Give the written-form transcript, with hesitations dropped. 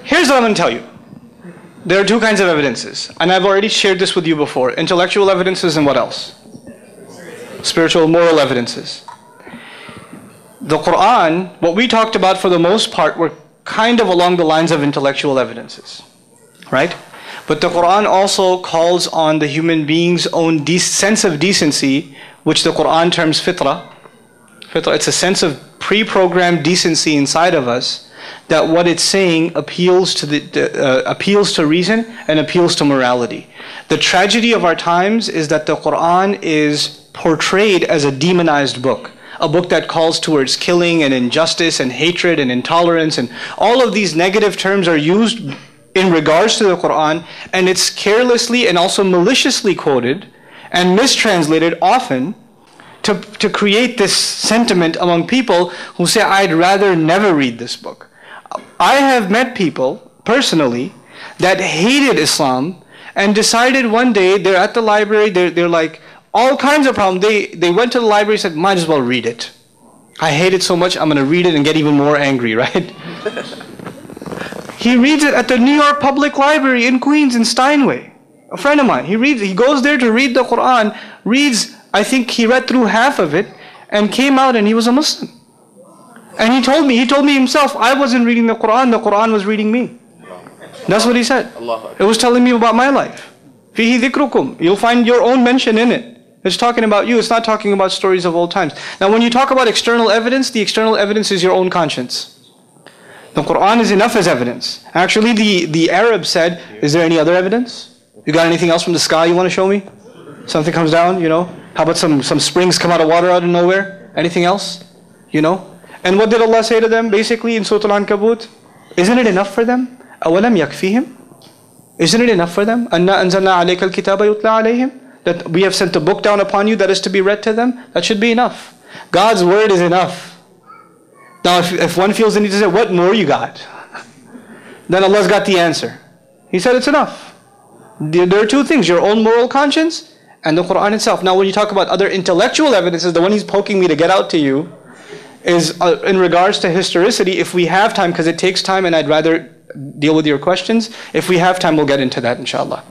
Here's what I'm going to tell you. There are two kinds of evidences, and I've already shared this with you before. Intellectual evidences and what else? Spiritual, moral evidences. The Quran, what we talked about for the most part were kind of along the lines of intellectual evidences, right? But the Quran also calls on the human being's own sense of decency, which the Quran terms fitrah. Fitrah, it's a sense of pre-programmed decency inside of us, that what it's saying appeals to reason and appeals to morality. The tragedy of our times is that the Quran is portrayed as a demonized book. A book that calls towards killing and injustice and hatred and intolerance, and all of these negative terms are used in regards to the Quran, and it's carelessly and also maliciously quoted and mistranslated often to create this sentiment among people who say, I'd rather never read this book. I have met people, personally, that hated Islam and decided one day, they're at the library, they're like, all kinds of problems. They went to the library and said, might as well read it. I hate it so much, I'm going to read it and get even more angry, right? He reads it at the New York Public Library in Queens, in Steinway. A friend of mine, he goes there to read the Quran, I think he read through half of it, and came out and he was a Muslim. And he told me himself, I wasn't reading the Quran was reading me. That's what he said. It was telling me about my life. Fihi dhikrukum. You'll find your own mention in it. It's talking about you, it's not talking about stories of old times. Now when you talk about external evidence, the external evidence is your own conscience. The Quran is enough as evidence. Actually the Arabs said, is there any other evidence? You got anything else from the sky you want to show me? Something comes down, How about some springs come out of water out of nowhere? Anything else? And what did Allah say to them basically in Surah Al-Ankabut? Isn't it enough for them? أَوَلَمْ يَكْفِيهِمْ? Isn't it enough for them? أَنَّا أَنزَلْنَا عَلَيْكَ الْكِتَابَ يُتْلَى عَلَيْهِمْ? That we have sent a book down upon you that is to be read to them? That should be enough. God's word is enough. Now if one feels the need to say, what more you got? Then Allah's got the answer. He said it's enough. There are two things, your own moral conscience and the Quran itself. Now when you talk about other intellectual evidences, the one he's poking me to get out to you is in regards to historicity. If we have time, because it takes time and I'd rather deal with your questions, if we have time we'll get into that inshallah.